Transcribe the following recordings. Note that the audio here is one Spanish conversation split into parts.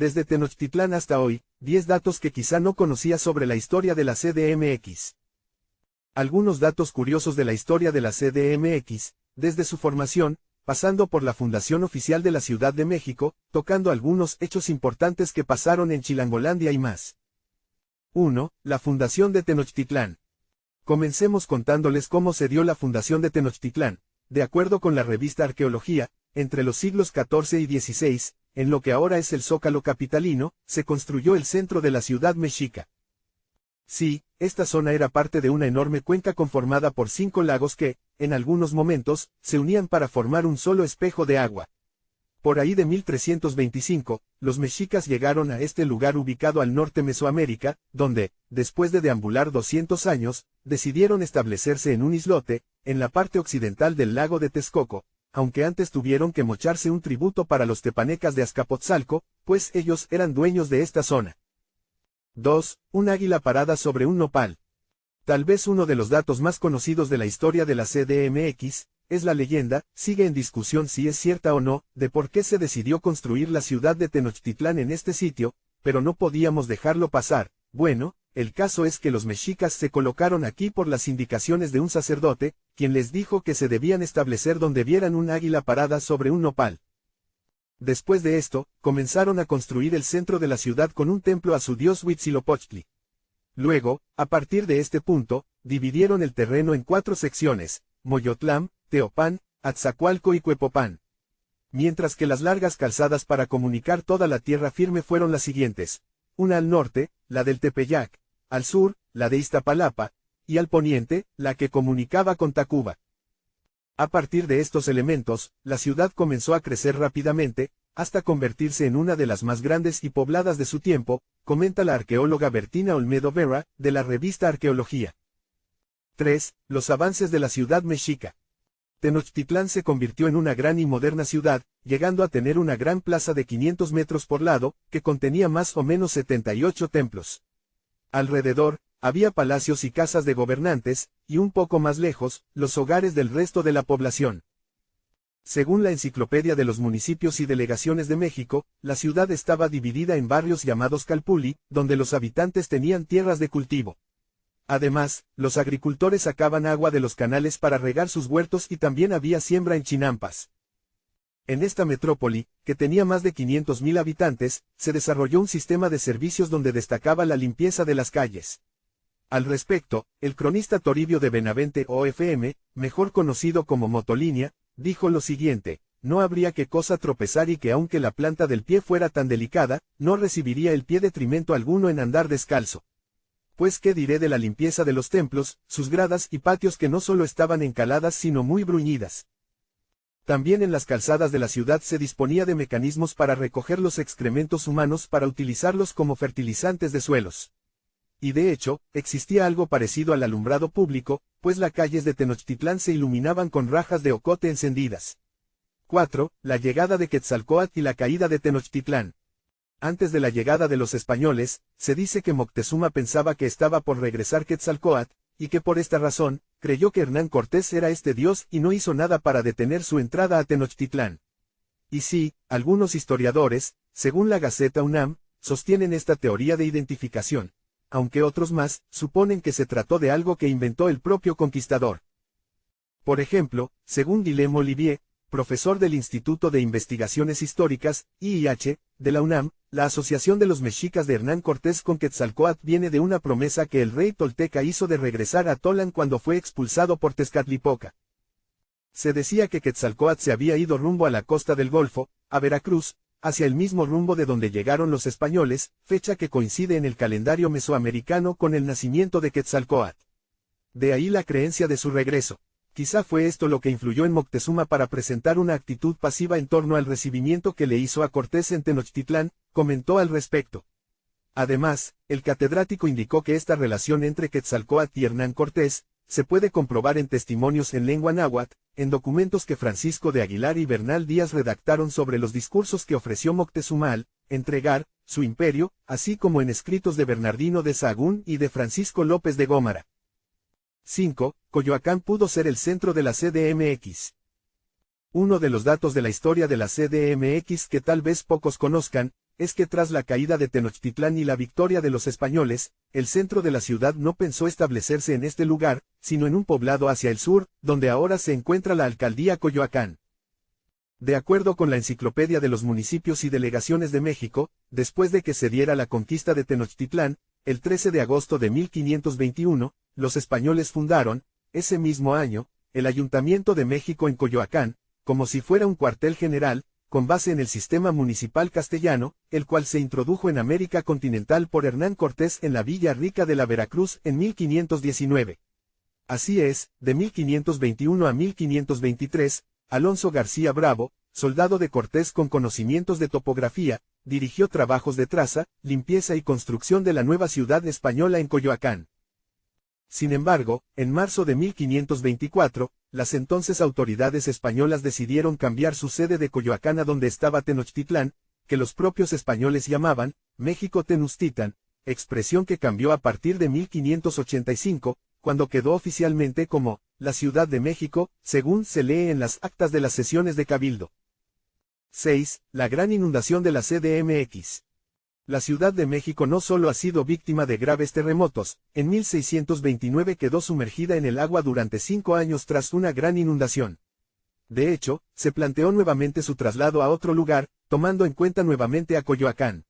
Desde Tenochtitlán hasta hoy, 10 datos que quizá no conocía sobre la historia de la CDMX. Algunos datos curiosos de la historia de la CDMX, desde su formación, pasando por la fundación oficial de la Ciudad de México, tocando algunos hechos importantes que pasaron en Chilangolandia y más. 1. La fundación de Tenochtitlán. Comencemos contándoles cómo se dio la fundación de Tenochtitlán. De acuerdo con la revista Arqueología, entre los siglos XIV y XVI, en lo que ahora es el Zócalo capitalino, se construyó el centro de la ciudad mexica. Sí, esta zona era parte de una enorme cuenca conformada por 5 lagos que, en algunos momentos, se unían para formar un solo espejo de agua. Por ahí de 1325, los mexicas llegaron a este lugar ubicado al norte Mesoamérica, donde, después de deambular 200 años, decidieron establecerse en un islote, en la parte occidental del lago de Texcoco, aunque antes tuvieron que mocharse un tributo para los tepanecas de Azcapotzalco, pues ellos eran dueños de esta zona. 2. Un águila parada sobre un nopal. Tal vez uno de los datos más conocidos de la historia de la CDMX, es la leyenda, sigue en discusión si es cierta o no, de por qué se decidió construir la ciudad de Tenochtitlán en este sitio, pero no podíamos dejarlo pasar. Bueno, el caso es que los mexicas se colocaron aquí por las indicaciones de un sacerdote, quien les dijo que se debían establecer donde vieran un águila parada sobre un nopal. Después de esto, comenzaron a construir el centro de la ciudad con un templo a su dios Huitzilopochtli. Luego, a partir de este punto, dividieron el terreno en 4 secciones, Moyotlán, Teopán, Atzacualco y Cuepopán. Mientras que las largas calzadas para comunicar toda la tierra firme fueron las siguientes: una al norte, la del Tepeyac, al sur, la de Iztapalapa, y al poniente, la que comunicaba con Tacuba. A partir de estos elementos, la ciudad comenzó a crecer rápidamente, hasta convertirse en una de las más grandes y pobladas de su tiempo, comenta la arqueóloga Bertina Olmedo Vera, de la revista Arqueología. 3. Los avances de la ciudad mexica. Tenochtitlán se convirtió en una gran y moderna ciudad, llegando a tener una gran plaza de 500 metros por lado, que contenía más o menos 78 templos. Alrededor, había palacios y casas de gobernantes, y un poco más lejos, los hogares del resto de la población. Según la Enciclopedia de los Municipios y Delegaciones de México, la ciudad estaba dividida en barrios llamados Calpulli, donde los habitantes tenían tierras de cultivo. Además, los agricultores sacaban agua de los canales para regar sus huertos y también había siembra en chinampas. En esta metrópoli, que tenía más de 500.000 habitantes, se desarrolló un sistema de servicios donde destacaba la limpieza de las calles. Al respecto, el cronista Toribio de Benavente OFM, mejor conocido como Motolínea, dijo lo siguiente: no habría que cosa tropezar y que aunque la planta del pie fuera tan delicada, no recibiría el pie detrimento alguno en andar descalzo. Pues qué diré de la limpieza de los templos, sus gradas y patios que no solo estaban encaladas sino muy bruñidas. También en las calzadas de la ciudad se disponía de mecanismos para recoger los excrementos humanos para utilizarlos como fertilizantes de suelos. Y de hecho, existía algo parecido al alumbrado público, pues las calles de Tenochtitlán se iluminaban con rajas de ocote encendidas. 4. La llegada de Quetzalcóatl y la caída de Tenochtitlán. Antes de la llegada de los españoles, se dice que Moctezuma pensaba que estaba por regresar Quetzalcóatl, y que por esta razón, creyó que Hernán Cortés era este dios y no hizo nada para detener su entrada a Tenochtitlán. Y sí, algunos historiadores, según la Gaceta UNAM, sostienen esta teoría de identificación, aunque otros más, suponen que se trató de algo que inventó el propio conquistador. Por ejemplo, según Guilhem Olivier, profesor del Instituto de Investigaciones Históricas, IIH, de la UNAM, la asociación de los mexicas de Hernán Cortés con Quetzalcóatl viene de una promesa que el rey tolteca hizo de regresar a Tolan cuando fue expulsado por Tezcatlipoca. Se decía que Quetzalcóatl se había ido rumbo a la costa del Golfo, a Veracruz, hacia el mismo rumbo de donde llegaron los españoles, fecha que coincide en el calendario mesoamericano con el nacimiento de Quetzalcóatl. De ahí la creencia de su regreso. Quizá fue esto lo que influyó en Moctezuma para presentar una actitud pasiva en torno al recibimiento que le hizo a Cortés en Tenochtitlán, comentó al respecto. Además, el catedrático indicó que esta relación entre Quetzalcóatl y Hernán Cortés se puede comprobar en testimonios en lengua náhuatl, en documentos que Francisco de Aguilar y Bernal Díaz redactaron sobre los discursos que ofreció Moctezuma al entregar su imperio, así como en escritos de Bernardino de Sahagún y de Francisco López de Gómara. 5. Coyoacán pudo ser el centro de la CDMX. Uno de los datos de la historia de la CDMX que tal vez pocos conozcan, es que tras la caída de Tenochtitlán y la victoria de los españoles, el centro de la ciudad no pensó establecerse en este lugar, sino en un poblado hacia el sur, donde ahora se encuentra la alcaldía Coyoacán. De acuerdo con la Enciclopedia de los Municipios y Delegaciones de México, después de que se diera la conquista de Tenochtitlán, el 13 de agosto de 1521, los españoles fundaron, ese mismo año, el Ayuntamiento de México en Coyoacán, como si fuera un cuartel general, con base en el sistema municipal castellano, el cual se introdujo en América continental por Hernán Cortés en la Villa Rica de la Veracruz en 1519. Así es, de 1521 a 1523, Alonso García Bravo, soldado de Cortés con conocimientos de topografía, dirigió trabajos de traza, limpieza y construcción de la nueva ciudad española en Coyoacán. Sin embargo, en marzo de 1524, las entonces autoridades españolas decidieron cambiar su sede de Coyoacán a donde estaba Tenochtitlán, que los propios españoles llamaban México Tenochtitlan, expresión que cambió a partir de 1585, cuando quedó oficialmente como la Ciudad de México, según se lee en las actas de las sesiones de Cabildo. 6. La gran inundación de la CDMX. La Ciudad de México no solo ha sido víctima de graves terremotos, en 1629 quedó sumergida en el agua durante 5 años tras una gran inundación. De hecho, se planteó nuevamente su traslado a otro lugar, tomando en cuenta nuevamente a Coyoacán.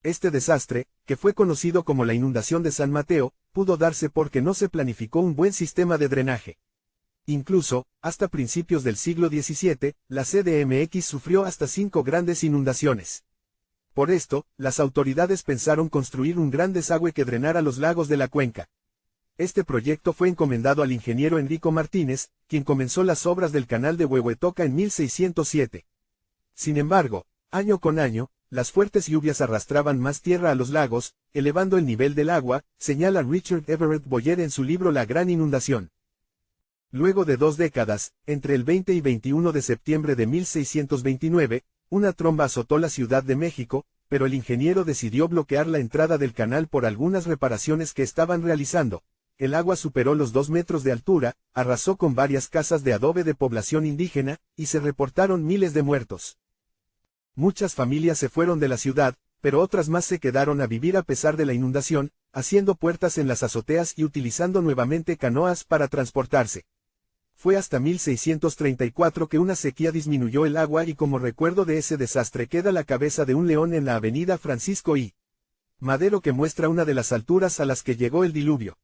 Este desastre, que fue conocido como la inundación de San Mateo, pudo darse porque no se planificó un buen sistema de drenaje. Incluso, hasta principios del siglo XVII, la CDMX sufrió hasta 5 grandes inundaciones. Por esto, las autoridades pensaron construir un gran desagüe que drenara los lagos de la cuenca. Este proyecto fue encomendado al ingeniero Enrico Martínez, quien comenzó las obras del canal de Huehuetoca en 1607. Sin embargo, año con año, las fuertes lluvias arrastraban más tierra a los lagos, elevando el nivel del agua, señala Richard Everett Boyer en su libro La Gran Inundación. Luego de 2 décadas, entre el 20 y 21 de septiembre de 1629, una tromba azotó la Ciudad de México, pero el ingeniero decidió bloquear la entrada del canal por algunas reparaciones que estaban realizando. El agua superó los 2 metros de altura, arrasó con varias casas de adobe de población indígena, y se reportaron miles de muertos. Muchas familias se fueron de la ciudad, pero otras más se quedaron a vivir a pesar de la inundación, haciendo puertas en las azoteas y utilizando nuevamente canoas para transportarse. Fue hasta 1634 que una sequía disminuyó el agua y como recuerdo de ese desastre queda la cabeza de un león en la avenida Francisco I. Madero que muestra una de las alturas a las que llegó el diluvio.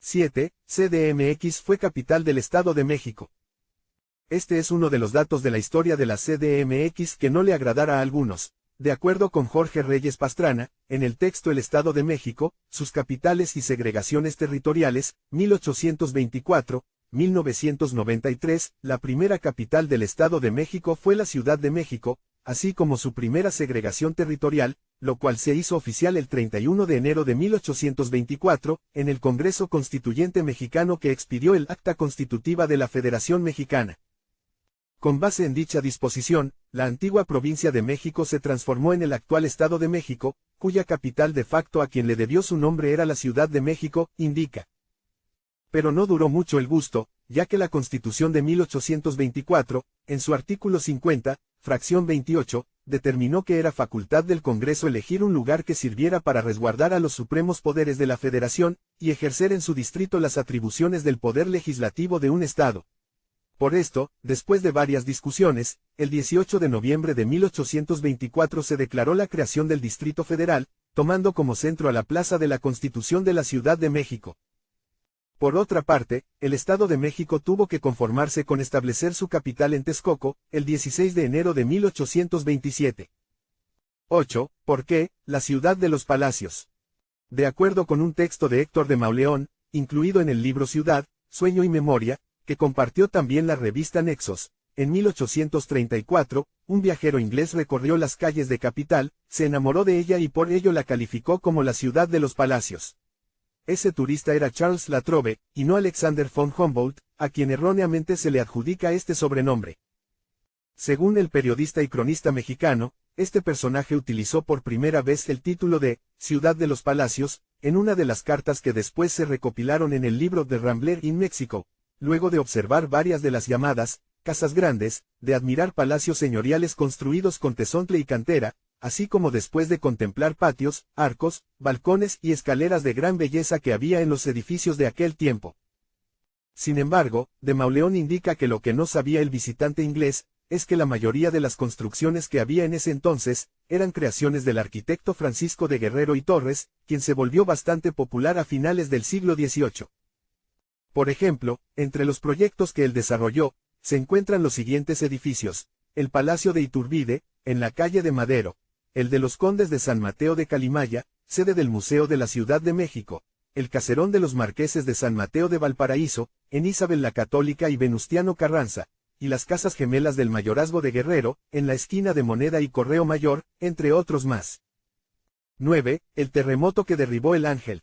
7. CDMX fue capital del Estado de México. Este es uno de los datos de la historia de la CDMX que no le agradará a algunos. De acuerdo con Jorge Reyes Pastrana, en el texto El Estado de México, sus capitales y segregaciones territoriales, 1824, 1993, la primera capital del Estado de México fue la Ciudad de México, así como su primera segregación territorial, lo cual se hizo oficial el 31 de enero de 1824, en el Congreso Constituyente Mexicano que expidió el Acta Constitutiva de la Federación Mexicana. Con base en dicha disposición, la antigua provincia de México se transformó en el actual Estado de México, cuya capital de facto a quien le debió su nombre era la Ciudad de México, indica. Pero no duró mucho el gusto, ya que la Constitución de 1824, en su artículo 50, fracción 28, determinó que era facultad del Congreso elegir un lugar que sirviera para resguardar a los supremos poderes de la Federación, y ejercer en su distrito las atribuciones del poder legislativo de un Estado. Por esto, después de varias discusiones, el 18 de noviembre de 1824 se declaró la creación del Distrito Federal, tomando como centro a la Plaza de la Constitución de la Ciudad de México. Por otra parte, el Estado de México tuvo que conformarse con establecer su capital en Texcoco, el 16 de enero de 1827. 8. ¿Por qué? La ciudad de los palacios. De acuerdo con un texto de Héctor de Mauleón, incluido en el libro Ciudad, Sueño y Memoria, que compartió también la revista Nexos, en 1834, un viajero inglés recorrió las calles de Capital, se enamoró de ella y por ello la calificó como la ciudad de los palacios. Ese turista era Charles Latrobe, y no Alexander von Humboldt, a quien erróneamente se le adjudica este sobrenombre. Según el periodista y cronista mexicano, este personaje utilizó por primera vez el título de Ciudad de los Palacios, en una de las cartas que después se recopilaron en el libro The Rambler in Mexico, luego de observar varias de las llamadas casas grandes, de admirar palacios señoriales construidos con tezontle y cantera, así como después de contemplar patios, arcos, balcones y escaleras de gran belleza que había en los edificios de aquel tiempo. Sin embargo, de Mauleón indica que lo que no sabía el visitante inglés, es que la mayoría de las construcciones que había en ese entonces, eran creaciones del arquitecto Francisco de Guerrero y Torres, quien se volvió bastante popular a finales del siglo XVIII. Por ejemplo, entre los proyectos que él desarrolló, se encuentran los siguientes edificios: el Palacio de Iturbide, en la calle de Madero; el de los Condes de San Mateo de Calimaya, sede del Museo de la Ciudad de México; el Caserón de los Marqueses de San Mateo de Valparaíso, en Isabel la Católica y Venustiano Carranza; y las Casas Gemelas del Mayorazgo de Guerrero, en la esquina de Moneda y Correo Mayor, entre otros más. 9. El terremoto que derribó el Ángel.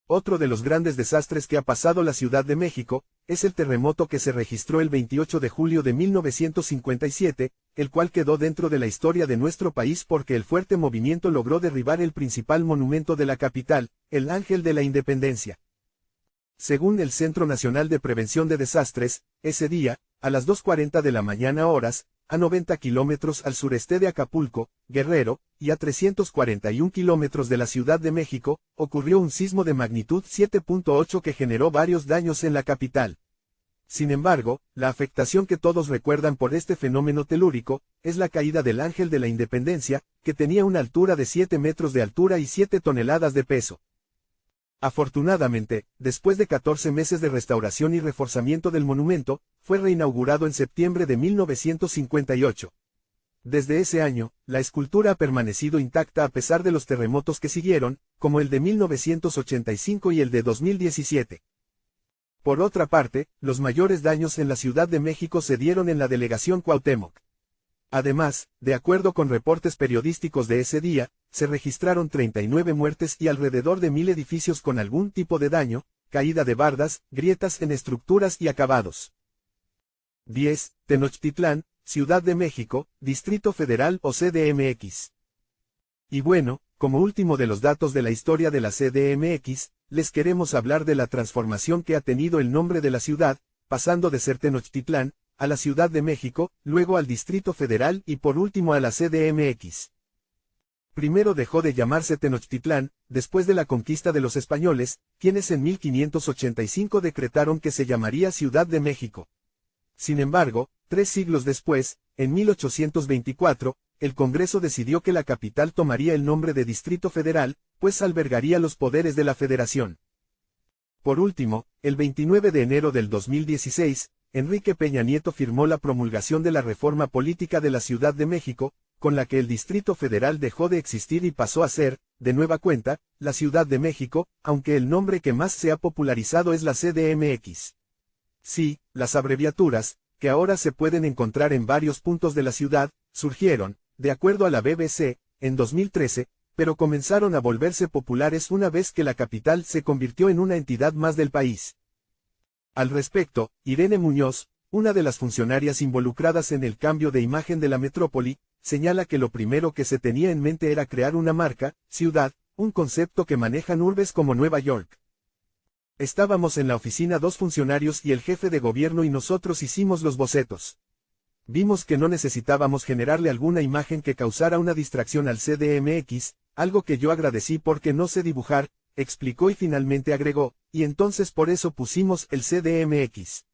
Otro de los grandes desastres que ha pasado la Ciudad de México, es el terremoto que se registró el 28 de julio de 1957, el cual quedó dentro de la historia de nuestro país porque el fuerte movimiento logró derribar el principal monumento de la capital, el Ángel de la Independencia. Según el Centro Nacional de Prevención de Desastres, ese día, a las 2:40 de la mañana horas, a 90 kilómetros al sureste de Acapulco, Guerrero, y a 341 kilómetros de la Ciudad de México, ocurrió un sismo de magnitud 7.8 que generó varios daños en la capital. Sin embargo, la afectación que todos recuerdan por este fenómeno telúrico, es la caída del Ángel de la Independencia, que tenía una altura de 7 metros de altura y 7 toneladas de peso. Afortunadamente, después de 14 meses de restauración y reforzamiento del monumento, fue reinaugurado en septiembre de 1958. Desde ese año, la escultura ha permanecido intacta a pesar de los terremotos que siguieron, como el de 1985 y el de 2017. Por otra parte, los mayores daños en la Ciudad de México se dieron en la delegación Cuauhtémoc. Además, de acuerdo con reportes periodísticos de ese día, se registraron 39 muertes y alrededor de 1000 edificios con algún tipo de daño, caída de bardas, grietas en estructuras y acabados. 10. Tenochtitlán, Ciudad de México, Distrito Federal o CDMX. Y bueno, como último de los datos de la historia de la CDMX, les queremos hablar de la transformación que ha tenido el nombre de la ciudad, pasando de ser Tenochtitlán, a la Ciudad de México, luego al Distrito Federal y por último a la CDMX. Primero dejó de llamarse Tenochtitlán, después de la conquista de los españoles, quienes en 1585 decretaron que se llamaría Ciudad de México. Sin embargo, 3 siglos después, en 1824, el Congreso decidió que la capital tomaría el nombre de Distrito Federal, pues albergaría los poderes de la Federación. Por último, el 29 de enero del 2016, Enrique Peña Nieto firmó la promulgación de la reforma política de la Ciudad de México, con la que el Distrito Federal dejó de existir y pasó a ser, de nueva cuenta, la Ciudad de México, aunque el nombre que más se ha popularizado es la CDMX. Sí, las abreviaturas, que ahora se pueden encontrar en varios puntos de la ciudad, surgieron, de acuerdo a la BBC, en 2013, pero comenzaron a volverse populares una vez que la capital se convirtió en una entidad más del país. Al respecto, Irene Muñoz, una de las funcionarias involucradas en el cambio de imagen de la metrópoli, señala que lo primero que se tenía en mente era crear una marca, ciudad, un concepto que manejan urbes como Nueva York. Estábamos en la oficina 2 funcionarios y el jefe de gobierno y nosotros hicimos los bocetos. Vimos que no necesitábamos generarle alguna imagen que causara una distracción al CDMX, algo que yo agradecí porque no sé dibujar, explicó y finalmente agregó, y entonces por eso pusimos el CDMX.